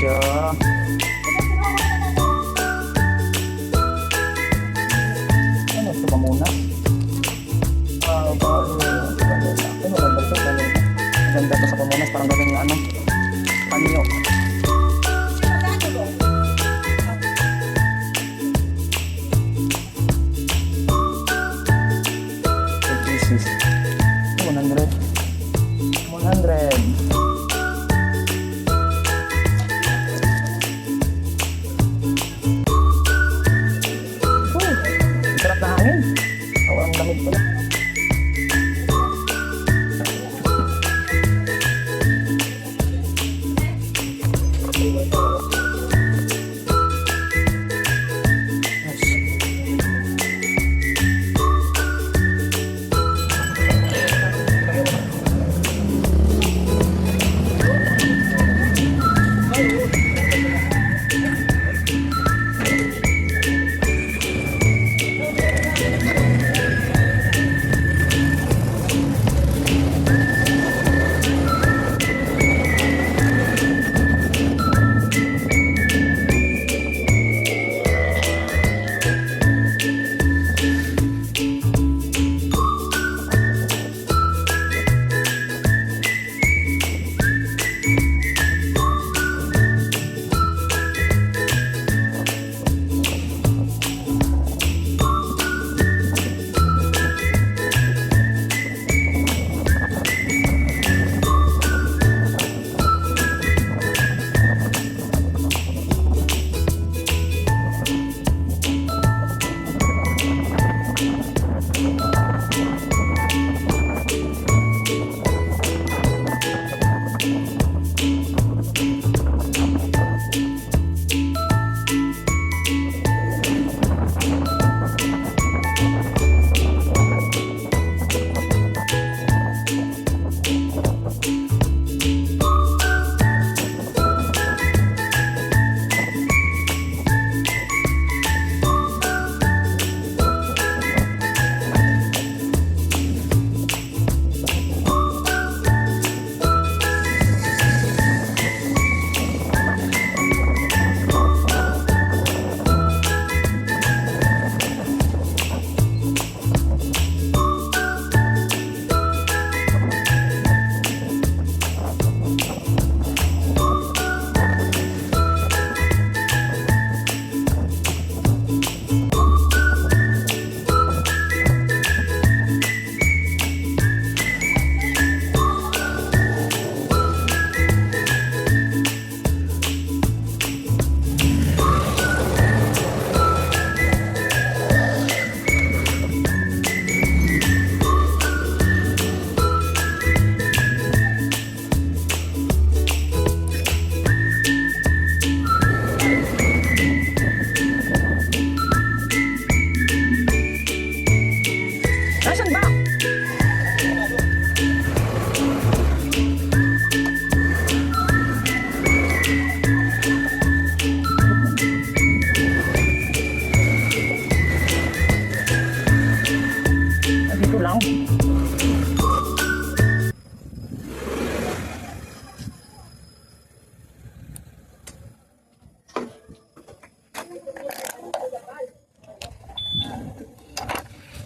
siya. Ano ito pa muna? Maganda to sa pamunas. Parang gawing ano, panyo. This is 100. 100. Sarap na hangin. Ang lamig pala.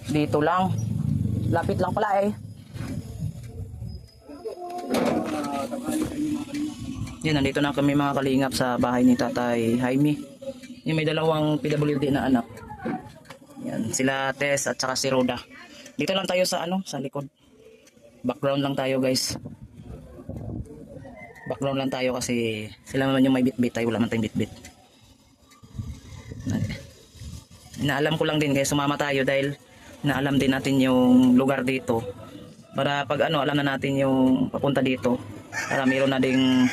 Dito lang. Lapit lang pala eh. Yan, nandito na kami mga kalingap sa bahay ni Tatay Jaime. Yung may dalawang PWD na anak. Yan, sila Tess at saka si Roda. Dito lang tayo sa ano, sa likod. Background lang tayo, guys. Background lang tayo kasi sila naman yung may bit-bit, tayo wala man tayong bit-bit. Inaalam ko lang din kaya sumama tayo dahil naalam din natin yung lugar dito. Para pag ano, alam na natin yung papunta dito. Para mayroon na ding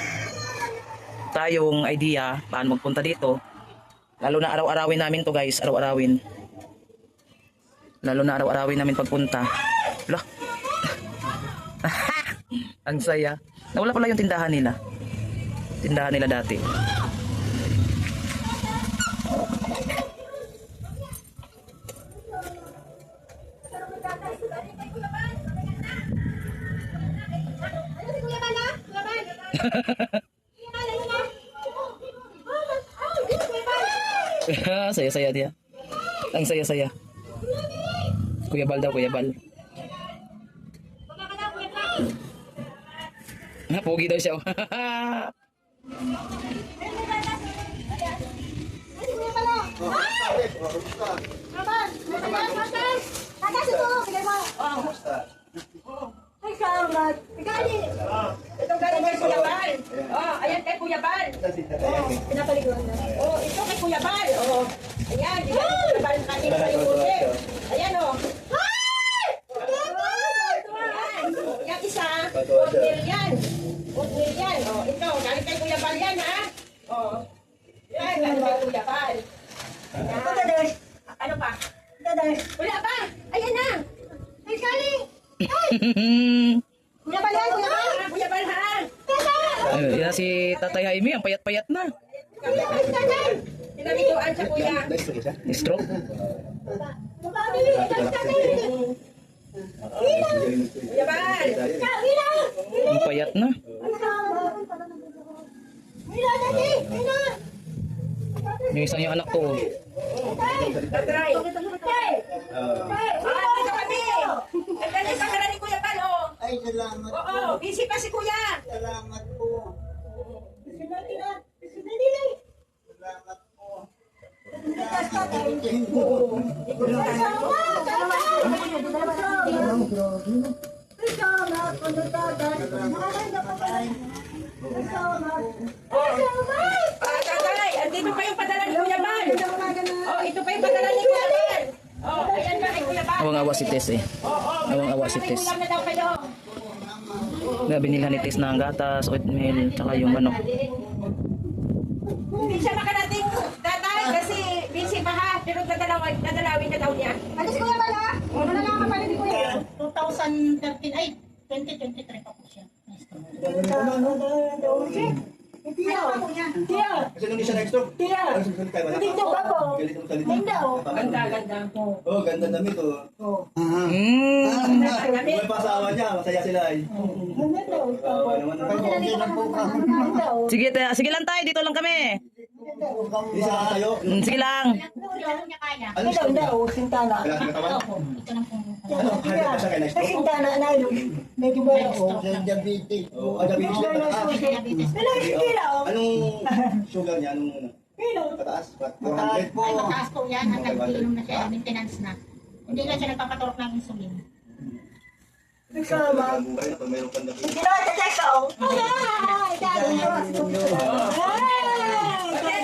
tayong idea paano magpunta dito. Lalo na araw-arawin namin to, guys, araw-arawin. Lalo na araw-arawin namin pagpunta. Lah. Ang saya. Nawala pala yung tindahan nila. Tindahan nila dati. Saya-saya dia. Ang saya-saya. Kuya Bal daw, Kuya Bal. Pogi daw siya. Ay, salamat. Ito galing kay Kuya Bal. Oh, ayan kay Kuya Bal. Pinapaliguan na. Oh, ito kay Kuya Bal. Oh, ayan. Di galing kay Kuya Bal natin sa ikutin. Ayan, oh. Ayan. Yung isa, oatmeal yan. Oatmeal yan. Oh, ito, galing kay Kuya Bal yan, ha? Oh. Yan, galing kay Kuya Bal. Ayan. Ano pa? Wala pa. Ayan na. Ay, galing. Kuya Bal yan, Kuya Bal. Kuya Bal, ha? Yan si Tatay Jaime, ang payat-payat na. Pinabituan siya, Kuya. Stroke. Kuya Bal. Ang payat na. Yung isang yung anak ko. Tatry. Dito kami. Ang galing pa ka ni Kuya Bal, oh. Ay, salamat po. Oo, busy pa si Kuya. Salamat po. Salamat po. Tatay, andito pa yung padala ni Kuya Bal. Oh, ito pa yung padala ni Kuya Bal. Oh, ayan ba kay Kuya Bal? Awang-awa si Tess eh. Awang-awa si Tess. Ulam na daw kayo. Na binilhan ni Tess ng gatas, oatmeal, tsaka yung ano. Hindi siya makarating, tatay, kasi busy pa ha. Pero dadalawin ka daw niya. Ano si Kuya Bala? Wala na ako pala ni Kuya. 2013, ay, 2023 pa po siya. Kasi nung siya na-stroke. Tiya! Dito ba po? Ganda Ganda. Oh, ganda damit oh. Kami. May pasawa niya, masaya sila eh. Sige, sige lang tayo, dito lang kami. Isa ka kayo. Sige lang. Ano stroke niya? Wala kang katawan? Ano? Handa pa siya kay na-stroke? Diabetes. Oh, diabetes siya. Anong sugar niya? Anong pataas? 400? Ay, mataas po yan. Hanggang inom na siya. Maintenance na. Hindi na siya nagpapaturok ng insulin. Buhay na pag mayroon kang diabetes.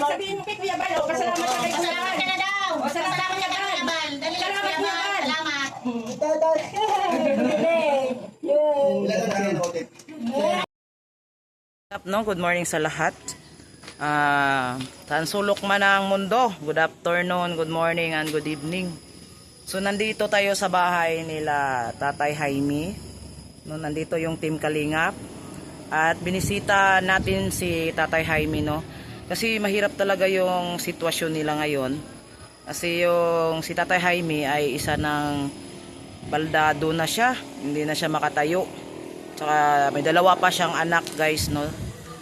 Sabihin mo kay Kuya Bal, oh, pasalamat ka kay Kuya Bal. Salamat ka na daw. O, salamat Salamat Kuya ka Bal. Kuya Bal. Dali lang Salamat, Kuya Kuya Bal. Bal. Salamat. Ilan na siya na ulit? No, good morning sa lahat. Saan sulok man ang mundo. Good afternoon, good morning, and good evening. So, nandito tayo sa bahay nila Tatay Jaime. No, nandito yung Team Kalingap. At binisita natin si Tatay Jaime, no. Kasi mahirap talaga yung sitwasyon nila ngayon. Kasi yung si Tatay Jaime ay isa ng baldado na siya. Hindi na siya makatayo. Tsaka may dalawa pa siyang anak, guys, no.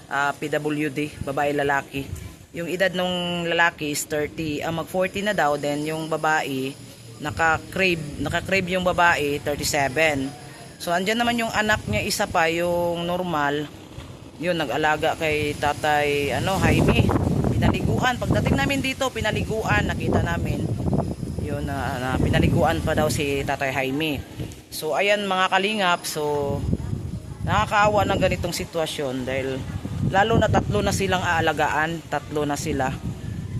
PWD, babae lalaki. Yung edad nung lalaki is 30, mag 40 na daw, then yung babae naka-crave yung babae 37. So andyan naman yung anak niya, isa pa yung normal. Yun, nag-alaga kay Tatay Jaime. Pinaliguan, pagdating namin dito, pinaliguan, nakita namin. Yun na pinaliguan pa daw si Tatay Jaime. So ayan mga kalingap, so nakakaawa ng ganitong sitwasyon dahil lalo na tatlo na silang aalagaan, tatlo na sila.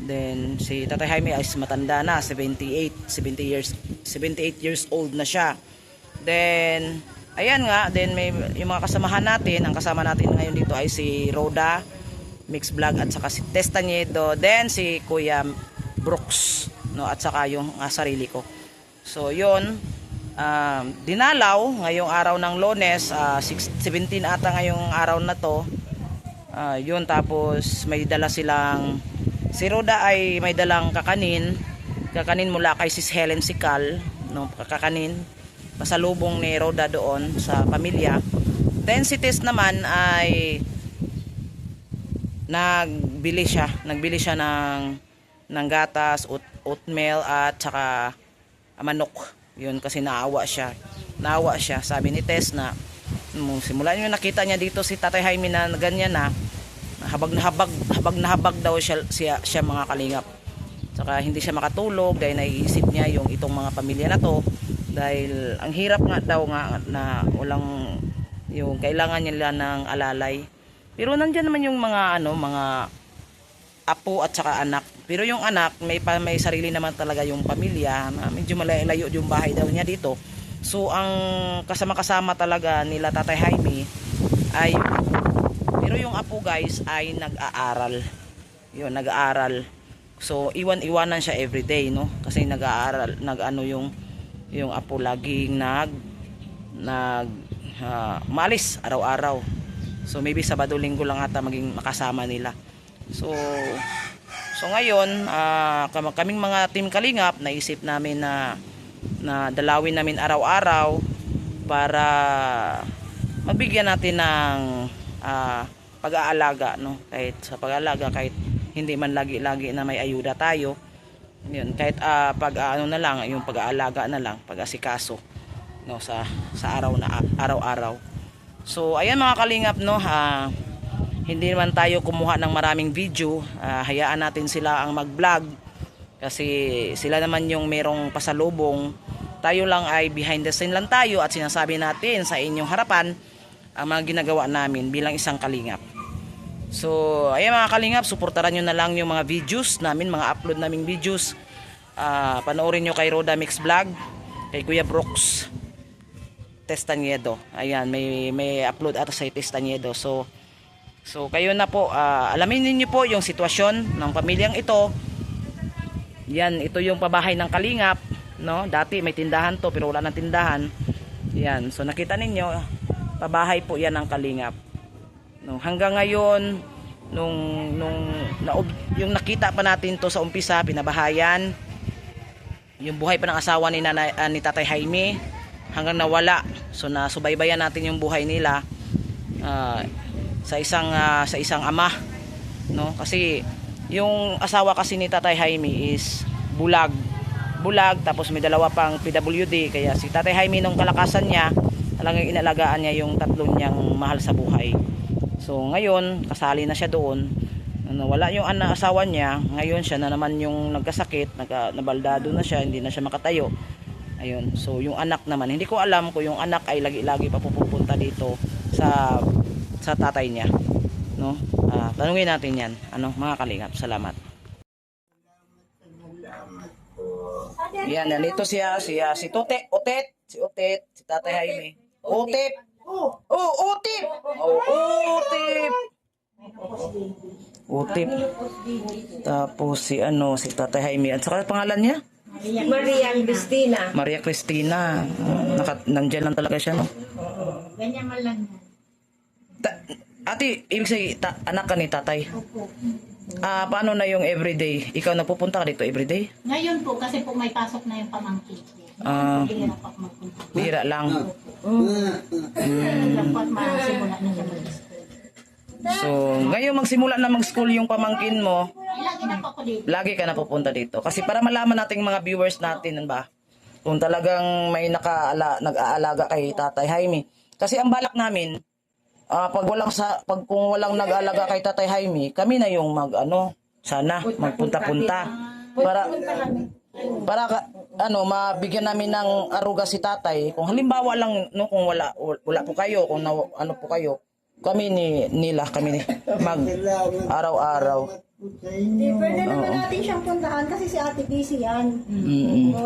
Then si Tatay Jaime ay matanda na, 78 years old na siya. Then ayan nga, then may yung mga kasamahan natin, ang kasama natin ngayon dito ay si Roda Mix Vlog at saka si Testañedo, then si Kuya Brooks, no, at saka yung sarili ko. So yun, dinalaw ngayong araw ng Lunes, 17 ata ngayong araw na to. Yun, tapos may dala silang, si Roda ay may dalang kakanin mula kay Sis Helen Sikal, no, kakanin pasalubong ni Roda doon sa pamilya. Then si Tess naman ay nagbili siya ng ng gatas, oatmeal at saka manok. Yun kasi naawa siya. Sabi ni Tess na simula nyo nakita niya dito si Tatay Jaime na ganyan na habag na habag daw siya mga kalingap. Saka hindi siya makatulog dahil naiisip niya yung itong mga pamilya na to dahil ang hirap nga daw nga na walang yung kailangan nila ng alalay. Pero nandiyan naman yung mga mga apo at saka anak. Pero yung anak may sarili naman talaga yung pamilya na medyo malayo yung bahay daw niya dito. So ang kasama-kasama talaga nila Tatay Jaime ay pero yung apo guys ay nag-aaral. Yun, nag-aaral. So iwanan siya everyday, no? Kasi nag-aaral, yung apo laging maalis araw-araw. So maybe Sabado Linggo lang ata maging makasama nila. So ngayon, kaming mga Team Kalingap, naisip namin na dalawin namin araw-araw para magbigyan natin ng pag-aalaga, no? Kahit sa pag-aalaga, kahit hindi man lagi-lagi na may ayuda tayo. Yun, kahit na lang, yung pag-aalaga na lang, pag-asikaso, no, sa araw-araw. So ayan mga Kalingap, no, hindi naman tayo kumuha ng maraming video, hayaan natin sila ang mag-vlog kasi sila naman yung merong pasalubong. Tayo lang ay behind the scene lang tayo at sinasabi natin sa inyong harapan ang mga ginagawa namin bilang isang Kalingap. So ayan mga Kalingap, suportahan nyo na lang yung mga videos namin, mga upload naming videos. Panoorin nyo kay Roda Mix Vlog, kay Kuya Brooks Testaniedo. Ayan, may upload ata sa Testaniedo. So kayo na po, alamin niyo po yung sitwasyon ng pamilyang ito. Yan, ito yung pabahay ng Kalingap, no? Dati may tindahan to pero wala nang tindahan. Yan, so nakita ninyo, pabahay po yan ng Kalingap. No, hanggang ngayon yung nakita pa natin to sa umpisa, pinabahayan. Yung buhay pa ng asawa ni Tatay Jaime hanggang nawala. So nasubaybayan natin yung buhay nila sa isang ama, no? Kasi yung asawa kasi ni Tatay Jaime is bulag tapos may dalawa pang PWD, kaya si Tatay Jaime nung kalakasan niya talagang inalagaan niya yung tatlong niyang mahal sa buhay. So ngayon kasali na siya doon, wala yung asawa niya, ngayon siya na naman yung nagkasakit, nabaldado na siya, hindi na siya makatayo. Ayun, so yung anak naman, hindi ko alam kung yung anak ay lagi-lagi pa pupunta dito sa tatay niya, no? Tanungin natin yan, mga Kalingap. Salamat. Yan, nandito si Otet, si Tatay Jaime. Otet. Utip. Tapos si Tatay Jaime. At saka pangalan niya? Maria Cristina. Nandiyan lang talaga siya, no? Ganyan man lang yan. Ate, ibig sabihin, anak ka ni Tatay? Paano na yung everyday? Ikaw nagpupunta ka dito everyday? Ngayon po, kasi po may pasok na yung pamangkin. Bihira pa magpunta. Bihira lang. Dapat masimula na siya mag-school. So, ngayon magsimula na mag-school yung pamangkin mo, Lagi na po ako dito. lagi ka na pupunta dito. Kasi para malaman nating mga viewers natin, ba? Kung talagang may nag-aalaga kay Tatay Jaime. Kasi ang balak namin, kung walang nag-aalaga kay Tatay Jaime, kami na yung sana magpunta-punta para mabigyan namin ng aruga si Tatay. Kung halimbawa lang, no, kung wala po kayo, kung po kayo, kami mag araw-araw. Pwede naman natin siyang puntahan kasi si Ate busy yan.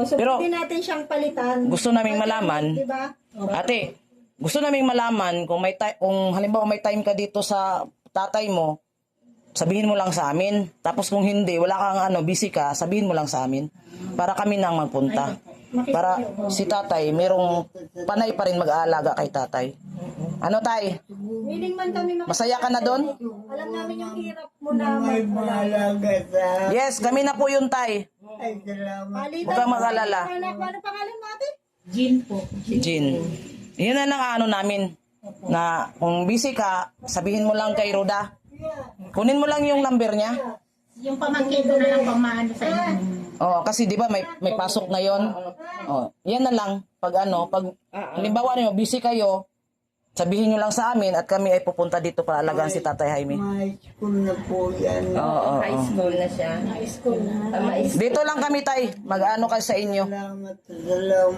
So Pero pwede natin siyang palitan. gusto naming malaman, Diba? Ate, gusto naming malaman kung halimbawa may time ka dito sa tatay mo, sabihin mo lang sa amin. Tapos kung hindi, wala kang busy ka, sabihin mo lang sa amin. Para kami nang magpunta. Para si Tatay, merong panay pa rin mag-aalaga kay Tatay. Tay? Willing man kami Masaya ka na doon? Alam namin yung hirap mo na mag-alaga. Yes, kami na po yun, Tay. Palitan Huwag kang mag-alala. Ano pangalan mo, Ate? Jean po. Jean. Yun na lang namin. Na kung busy ka, sabihin mo lang kay Roda. Kunin mo lang yung number niya. Yung pamangkin ko na lang pamaano sa inyo. Oh, kasi 'di ba may pasok na 'yon. Oh, 'yan na lang pag halimbawa niyo busy kayo, sabihin niyo lang sa amin at kami ay pupunta dito para alagaan si Tatay Jaime. May school na po yan. Oo. High school na siya. High school na. Dito lang kami tay, mag-ano kayo sa inyo. Salamat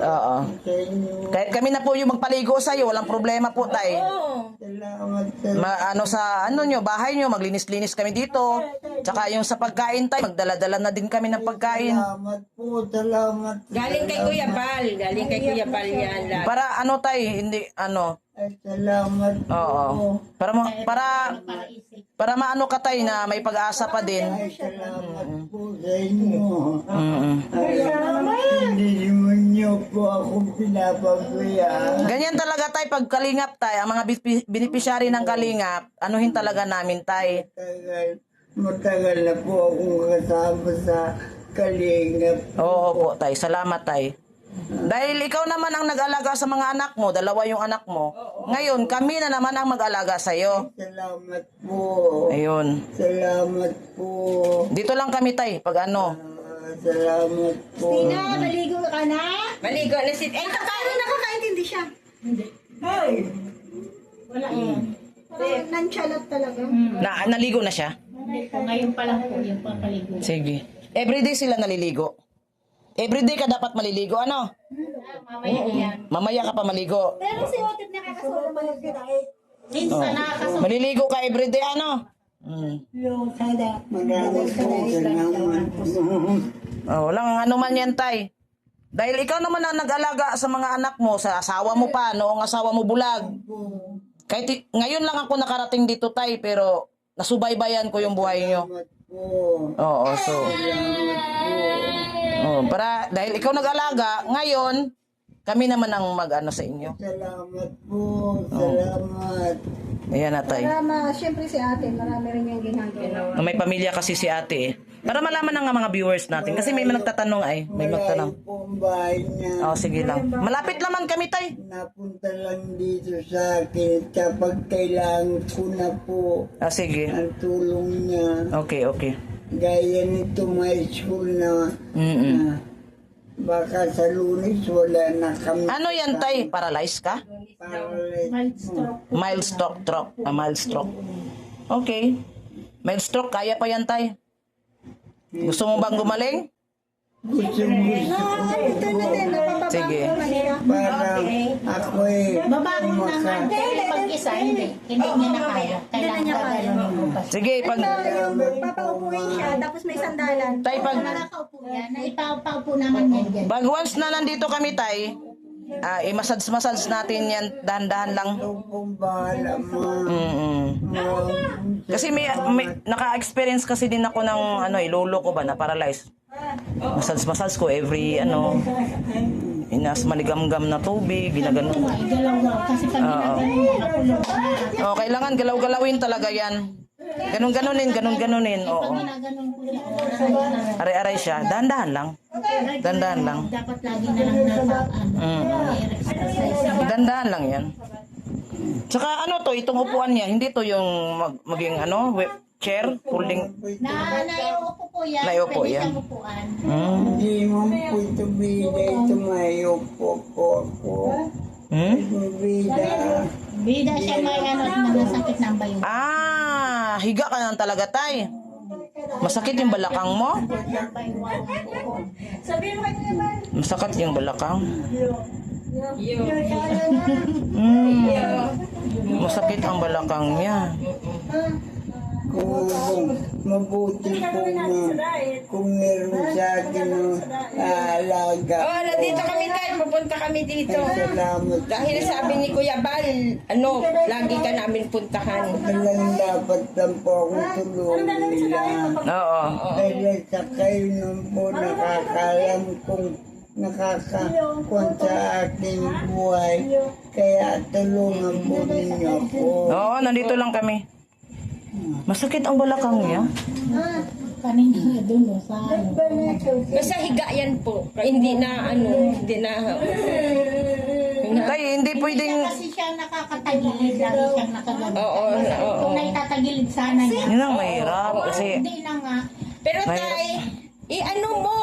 Oo. sa inyo. Kahit kami na po yung magpaligo sa iyo, walang problema po tay. Salamat sa Nyo, bahay nyo, maglinis-linis kami dito. Tsaka yung sa pagkain tay, magdala-dala na din kami ng pagkain. Salamat po. Salamat. Galing kay Kuya Bal. Galing kay Kuya Bal yan. lahat. Para tay, hindi Ay, salamat po. oo. Para maano ka tay na may pag-asa pa din. Ay, salamat po sa inyo. Mm. Ay, hindi naman niyo po ako pinapabayaan. Ganyan talaga tay pag kalingap tay, ang mga beneficiary ng kalingap, anuhin talaga namin tay. Matagal na po akong kasama sa Kalingap. Oo po tay, salamat tay. Dahil ikaw naman ang nag-alaga sa mga anak mo, 2 yung anak mo. Ngayon, kami na naman ang mag-alaga sa iyo. Salamat po. Ayun. Salamat po. Dito lang kami tay, pag Salamat po. Tina, naligo ka na? Maligo na si... Eh, Paano nakakaintindi siya? Wala yan. Parang nonchalant talaga. naligo na siya. Hindi po, ngayon pa lang po yung papaligo. Sige. Everyday sila naliligo. Everyday ka dapat maliligo, ano? Mamaya yan. Mamaya ka pa maligo. Pero si Otit nakakasulo man yung kinait. Minsan nakakasunod. Maliligo ka everyday, ano? Maraming po. Salamat po. Walang ano man yan, tay. Dahil ikaw naman ang nag-alaga sa mga anak mo, sa asawa mo pa, noong asawa mo bulag. Kahit ngayon lang ako nakarating dito, tay, pero nasubaybayan ko yung buhay nyo. Salamat po. Oo, so. Salamat po. Para, dahil ikaw nag-alaga, ngayon, kami naman ang mag-ano sa inyo. Salamat po. Salamat. Ayan na, tay. Siyempre si ate, marami rin yung ginagawa. May pamilya kasi si ate eh. Para malaman ng mga viewers natin. Kasi may nagtatanong ay. May magtanong. Malayo po ang bahay niya. Sige lang. Malapit naman kami, tay. Napunta lang dito sa akin kapag kailangan ko na po Sige. ang tulong niya. Okay. Gaya nito may school na baka sa Lunes wala na kami. Ano yan, tay? Paralyzed ka? Mild stroke. Mild stroke. Okay. Mild stroke, kaya pa yan, tay. Gusto mo bang gumaling? Gusto Ito na din, napapabang Sige. ko na niya. parang ako Babangon naman. Pero pag-isa, hindi. Hindi niya na kaya. Kailangan gagalan mo pa. Sige, pag... Yung papaupuin siya, tapos may sandalan. Tay, Pag nakakaupo yan, naipapaupo naman yan dyan. pag once na nandito kami, tay, i-massage natin yan, dahan-dahan lang. kung bahala mo. Kasi may naka-experience kasi din ako ng lolo ko ba na paralyzed. Massage ko every inas maligam-gam na tubig, ginagano. Galaw daw. Kasi pag ginaganon mo, nakulong na. Kailangan galaw-galawin talaga yan. Ganon-ganonin. Oo. Ginaganon ko niya. Aray-aray siya. Dahan-dahan lang. Dahan-dahan lang. Dapat lagi na lang exercise. Dahan-dahan lang yan. Tsaka itong upuan niya, hindi to yung maging chair, folding. Naiupo po yan. Naiupo Pwede yan. siyang upuan. Hindi mo po ito bida, ito mayupo po ako. Bida. Bida siya may sakit ng bayo. Higa ka lang talaga, tay. Masakit yung balakang mo? Masakit yung balakang? Masakit ang balakang niya. Kung mabuti po na kung meron sa akin alaga. nandito kami tayo. Pupunta kami dito. Salamat. Dahil sabi ni Kuya Bal, lagi ka namin puntahan. Walang dapat lang po akong tulungan nila. Oo. Dahil sa kayo nung po nakakalam kung nakakakuan sa aking buhay. Kaya tulungan po ninyo ako. Oo, nandito lang kami. Masakit ang balakang niya. Kanina nga doon, sa ano. Basta higa yan po. Hindi na hindi na... Tay, hindi pwedeng... Kasi siya nakakatagilid, lagi siyang nakagano. Oo. Kung naitatagilid sana niya. Yun ang mahirap kasi... Hindi na nga. Pero tay, i-ano mo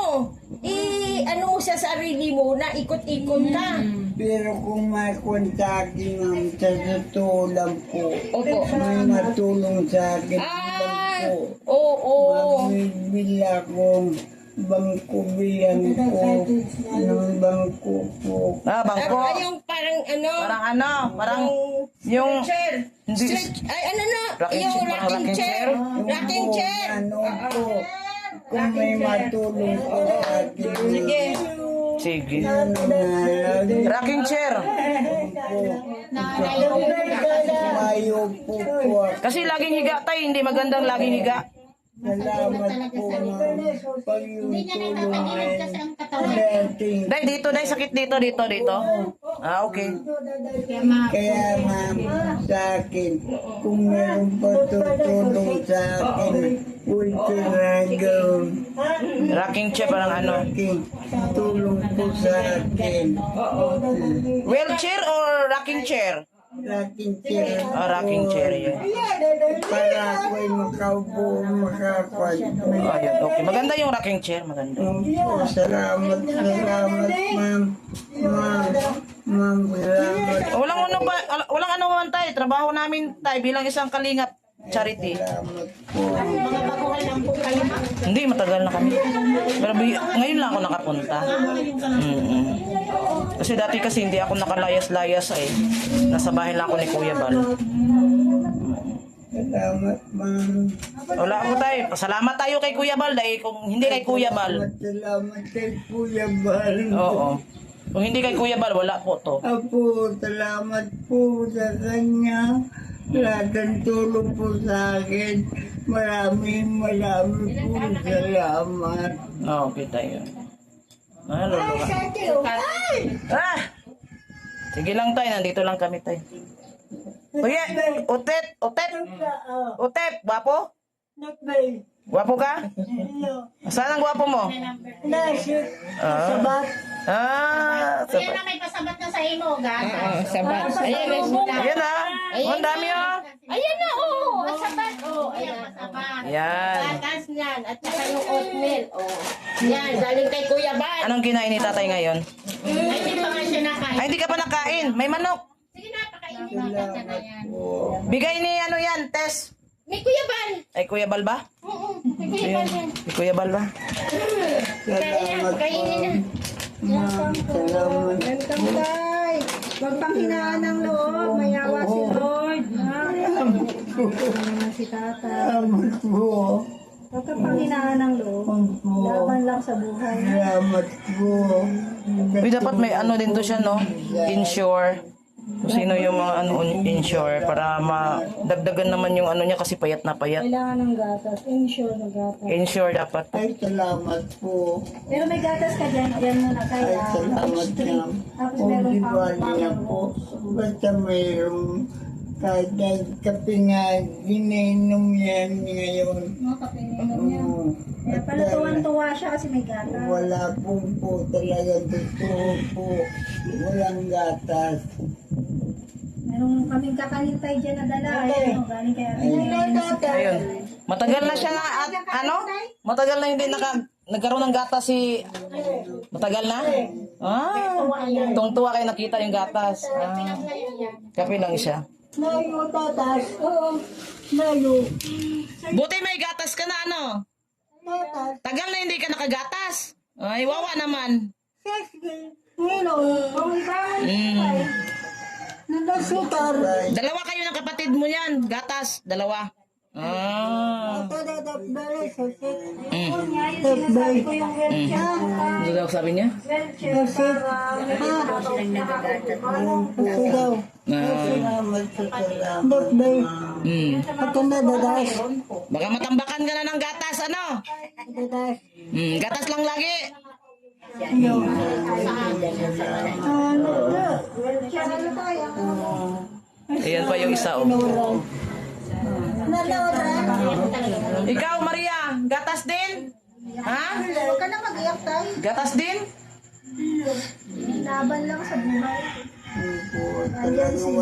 sa sarili mo na ikot-ikot ka. Pero kung may kontakin ng sa totoo lang po, Opo. may matulong sa akin ng Ah, bangko. oo. Magbibila kong bangko bilang ko ng bangko po. Bangko. Ay, yung parang Parang yung... chair. Hindi. Ay, ano na? Rocking Yung chair, parang rocking rocking chair. chair. Rocking chair. Ano po, kung may matulong po sa akin. Sige. Sige. Nangalag Rocking chair. mayo po po. Kasi laging higa tayo, hindi magandang laging higa. Salamat po ma'am. Pag yung Hindi niya tulong naitatagilid kasi ay ang katawan. dating. Day, dito, sakit dito. Ah, okay. Kaya ma'am, sa akin, kung meron pa tutulong sa akin, pwede na gawin. Rocking chair, parang ano. Tulong po sa akin. Wheelchair or rocking chair? Rocking chair. Rocking chair, yun. Para ako'y makaupo, makapal. Ayun, okay. Maganda yung rocking chair, maganda. Salamat, ma'am. Ma'am, salamat. Walang ano man tayo. Trabaho namin tayo bilang isang kalingap charity. Salamat po. Mga baguhan lang po kayo. Hindi, matagal na kami. Pero ngayon lang ako nakapunta. Kasi dati hindi ako nakalayas-layas eh. Nasa bahay lang ako ni Kuya Bal. Salamat, ma'am. Wala ako tayo. Pasalamat tayo kay Kuya Bal dahil kung hindi kay Kuya Bal. Salamat kay Kuya Bal. Oo. Kung hindi kay Kuya Bal, wala po to. Apo, salamat po sa kanya. Lahat ng tulong po sa akin. Maraming po salamat. Okay tayo. Lolo ka. Sige lang tayo, nandito lang kami tayo. Kuya, Utet, gwapo? Gwapo ka? Saan ang gwapo mo? Sabat. Ayan Sabat. na, may pasabat na sa imo, gata. Sabat. Ayan. Ayan na. Ang dami oh. Ayan na, oh. Ang sabat. Oh, Ayan, ayan. pasabat. Yan. Gatas niyan. At saka yung oatmeal. Oh. Yan, galing kay Kuya Bal. Anong kinain ni tatay ngayon? Ay, hindi pa nga siya nakain. Ay, hindi ka pa nakain. May manok. Sige na, pakainin mo gata na yan. Bigay ni ano yan, Tess. May Kuya Bal. Ay, Kuya Bal ba? Oo, may Kuya Bal yan. Ni Kuya Bal ba? Salamat, Kainin na. ma'am. Salamat. Welcome, Tay. Huwag pang hinaan ng loob. Mayawa si Lord. Si Tata. Salamat po. Huwag ka pang hinaan ng loob. Laban lang sa buhay. Salamat po. Uy, dapat may ano din to siya, no? Insure. Kung sino yung mga ano insure para madagdagan naman yung ano niya kasi payat na payat. Kailangan ng gatas. Ensure na gatas. Insure dapat. Ay, salamat po. Pero may gatas ka dyan. Yan muna Ay, kaya. salamat na. Tapos Kung meron di pang ba niya po, basta mayroong kahit kape nga, ginainom yan ngayon. Mga kapininom niya. Oo. Kaya pala tuwan-tuwa siya kasi may gatas. Wala po talaga totoo po. Walang gatas. Meron kaming kakalintay dyan na dala. Ayun, galing kaya Ayun. Matagal na siya nga at ano? Matagal na hindi nagkaroon ng gatas si... Matagal na? Tungtuwa kayo nakita yung gatas. Kape lang siya. Mayo tatas. Oo. Mayo. Buti may gatas ka na ano? Tagal na hindi ka nakagatas. Ay, wawa naman. Nagasutar. Dalawa kayo ng kapatid mo yan. Gatas. Dalawa. Sinasabi ko yung wheelchair. Ano daw sabi niya? Wheelchair Salamat sa salamat. Baka matambakan ka na ng gatas, ano? Gatas lang lagi. Ayan pa yung isa, oh. Ikaw, Maria, gatas din? Ha? Huwag ka na mag-iyak tayo. Gatas din? Laban lang sa buhay. Po, talagang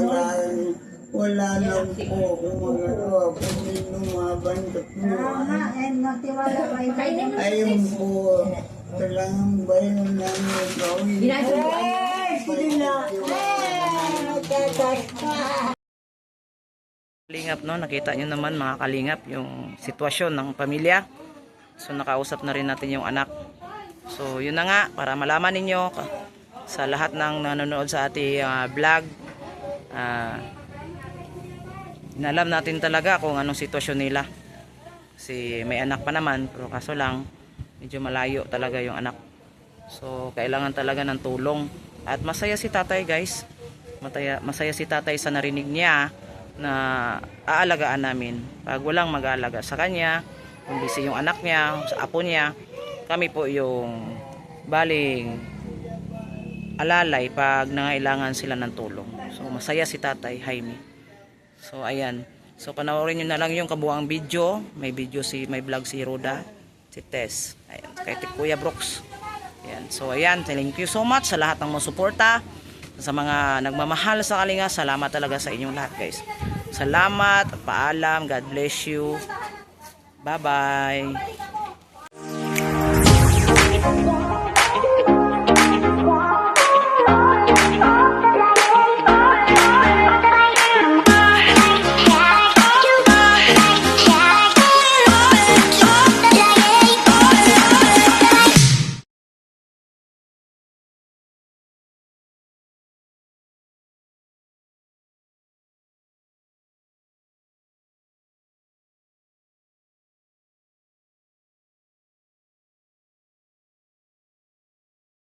wala na po akong magagawa kundi lumaban at ayun po, talagang bayan namin gawin. Kalingap, no? Nakita nyo naman mga kalingap yung sitwasyon ng pamilya. So nakausap na rin natin yung anak. So yun na nga, para malaman ninyo sa lahat ng nanonood sa ating vlog, inalam natin talaga kung anong sitwasyon nila. Kasi may anak pa naman, pero kaso lang medyo malayo talaga yung anak. So kailangan talaga ng tulong. At masaya si tatay, guys. Masaya si tatay sa narinig niya na aalagaan namin. Pag walang mag-aalaga sa kanya, kung busy yung anak niya, sa apo niya, kami po yung baling alalay pag nangailangan sila ng tulong. So masaya si tatay, Jaime. So ayan. So panoorin nyo na lang yung kabuang video. May vlog si Roda, si Tess, ayan, kay Kuya Brooks. Ayan. So ayan, thank you so much sa lahat ng mga suporta. Sa mga nagmamahal sa Kalinga, salamat talaga sa inyong lahat, guys. Salamat, paalam, God bless you. Bye-bye.